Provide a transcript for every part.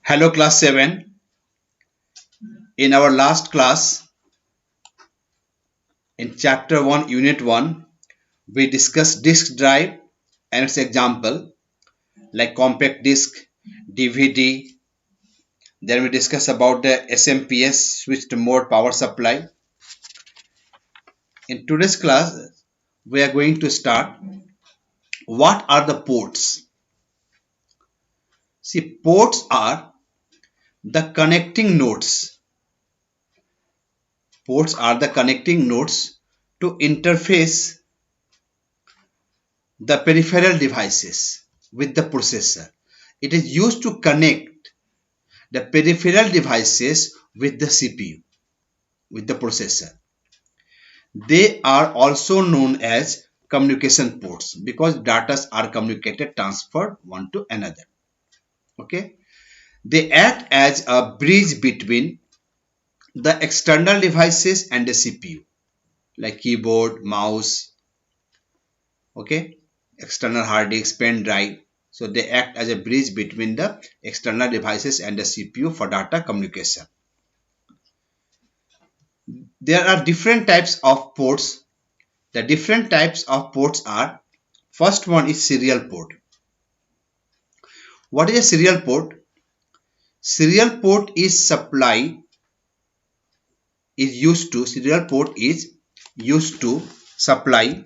Hello class 7. In our last class, in chapter 1 unit 1, we discussed disk drive and its example like compact disk, DVD. Then we discussed about the SMPS switched mode power supply. In today's class, we are going to start what are the ports. See, ports are the connecting nodes. Ports are the connecting nodes to interface the peripheral devices with the processor. It is used to connect the peripheral devices with the CPU, with the processor. They are also known as communication ports because data are communicated, transferred one to another. Okay, they act as a bridge between the external devices and the CPU, like keyboard, mouse, okay, external hard disk, pen drive. So they act as a bridge between the external devices and the CPU for data communication. There are different types of ports. The different types of ports are, first one is serial port. What is a serial port? Serial port is used to supply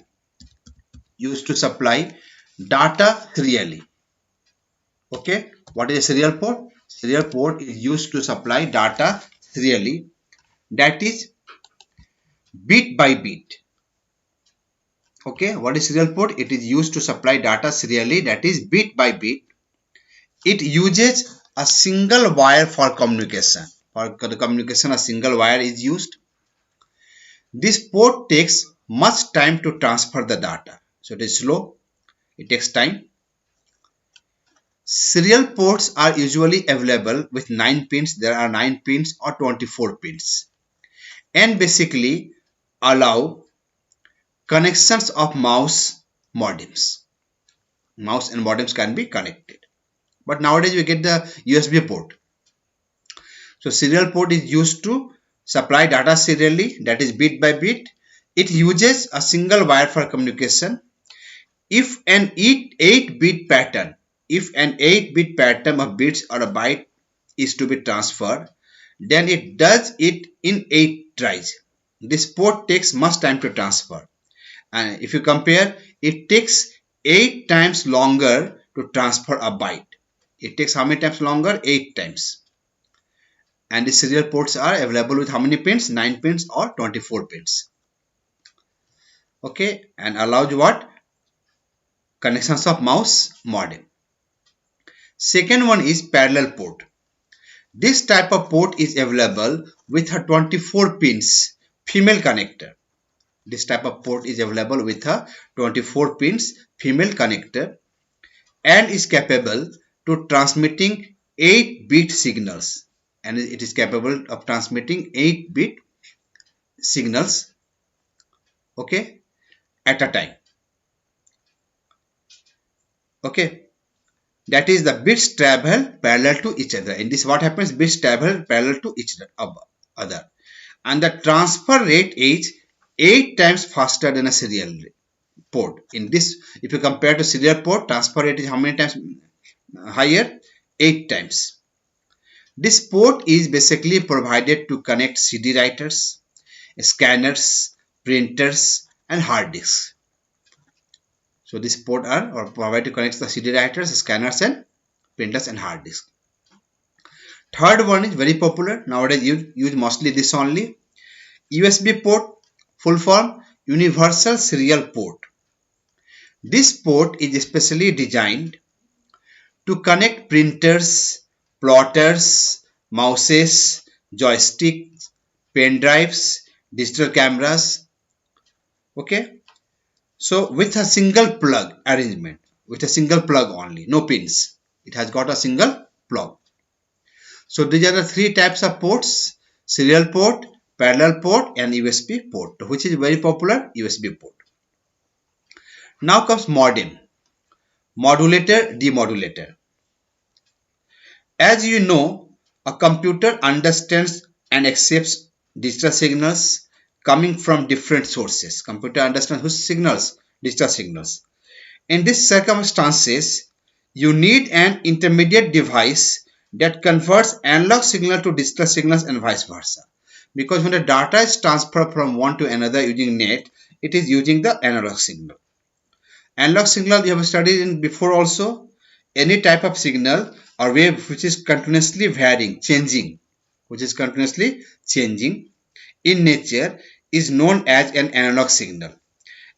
data serially. Okay, what is a serial port? Serial port is used to supply data serially, that is bit by bit. Okay, what is serial port? It is used to supply data serially, that is bit by bit. It uses a single wire for communication. For the communication, a single wire is used. This port takes much time to transfer the data. So it is slow. It takes time. Serial ports are usually available with 9 pins. There are 9 pins or 24 pins. And basically allow connections of mouse modems. Mouse and modems can be connected. But nowadays we get the USB port. So serial port is used to supply data serially, that is bit by bit. It uses a single wire for communication. If an 8-bit pattern of bits or a byte is to be transferred, then it does it in 8 tries. This port takes much time to transfer. And if you compare, it takes 8 times longer to transfer a byte. It takes how many times longer? 8 times. And the serial ports are available with how many pins? 9 pins or 24 pins. Okay, and allows what? Connections of mouse modem. Second one is parallel port. This type of port is available with a 24 pins female connector. This type of port is available with a 24 pins female connector and is capable to transmitting 8-bit signals. And it is capable of transmitting 8-bit signals, okay, at a time. Okay, that is the bits travel parallel to each other. In this, what happens? Bits travel parallel to each other, and the transfer rate is 8 times faster than a serial port. In this, if you compare to serial port, transfer rate is how many times higher? 8 times. This port is basically provided to connect CD writers, scanners, printers, and hard disks. So this port are provided to connect the CD writers, scanners, and printers and hard disk. Third one is very popular nowadays. Use mostly this only. USB port, full form Universal Serial Port. This port is specially designed to connect printers, plotters, mouses, joysticks, pen drives, digital cameras. Okay. So with a single plug arrangement, with a single plug only, no pins. It has got a single plug. So these are the 3 types of ports: serial port, parallel port, and USB port, which is very popular, USB port. Now comes modem, modulator, demodulator. As you know, a computer understands and accepts digital signals coming from different sources. Computer understands whose signals? Digital signals. In these circumstances, you need an intermediate device that converts analog signal to digital signals and vice versa. Because when the data is transferred from one to another using net, it is using the analog signal. Analog signal you have studied in before also. Any type of signal or wave which is continuously varying, changing, in nature is known as an analog signal.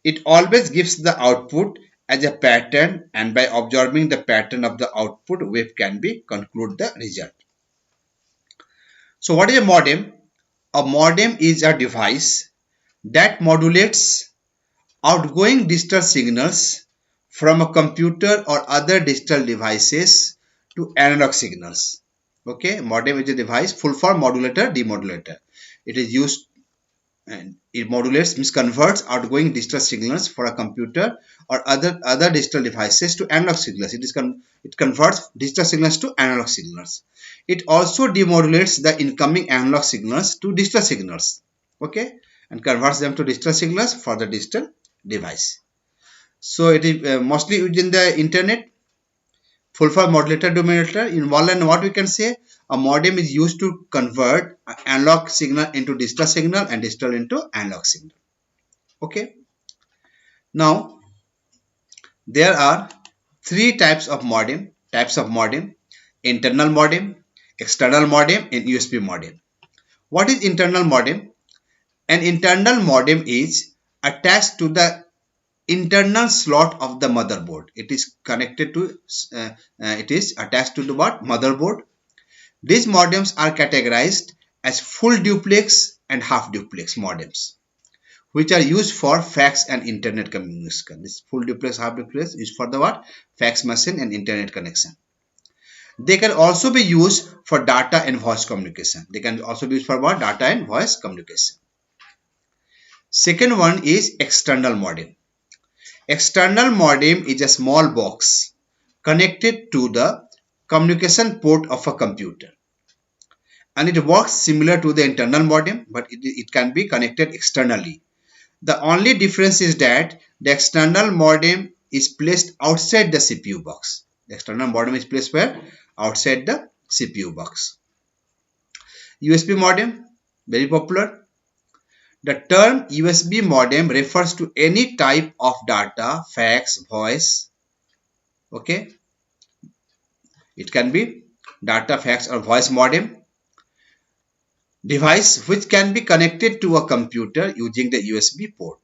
It always gives the output as a pattern, and by observing the pattern of the output, wave can be conclude the result. So what is a modem? A modem is a device that modulates outgoing digital signals from a computer or other digital devices to analog signals. Okay, modem is a device, full form modulator, demodulator. It is used and it modulates, means converts outgoing digital signals for a computer or other digital devices to analog signals. It converts digital signals to analog signals. It also demodulates the incoming analog signals to digital signals. Okay, and converts them to digital signals for the digital device. So it is mostly used in the internet. Full form modulator demodulator. In what we can say, a modem is used to convert analog signal into digital signal and digital into analog signal. Okay. Now there are three types of modem. Internal modem, external modem, and USB modem. What is internal modem? An internal modem is attached to the internal slot of the motherboard. It is connected to it is attached to the what? Motherboard. These modems are categorized as full duplex and half duplex modems, which are used for fax and internet communication. This full duplex, half duplex is for the what? Fax machine and internet connection. They can also be used for data and voice communication. They can also be used for what? Data and voice communication. Second one is external modem. External modem is a small box connected to the communication port of a computer, and it works similar to the internal modem, but it can be connected externally. The only difference is that the external modem is placed outside the CPU box. The external modem is placed where? Outside the CPU box. USB modem, very popular. The term USB modem refers to any type of data, fax, voice. Okay. It can be data, fax, or voice modem device which can be connected to a computer using the USB port.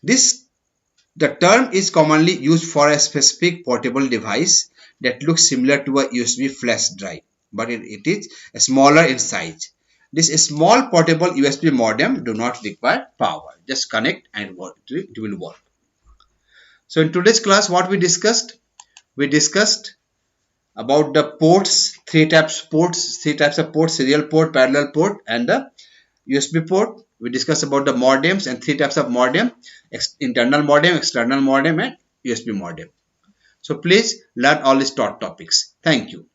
The term is commonly used for a specific portable device that looks similar to a USB flash drive, but it is smaller in size. This small portable USB modem do not require power. Just connect and it will work. So in today's class, what we discussed? We discussed about the ports, three types of ports, serial port, parallel port, and the USB port. We discussed about the modems and three types of modem: internal modem, external modem, and USB modem. So please learn all these topics. Thank you.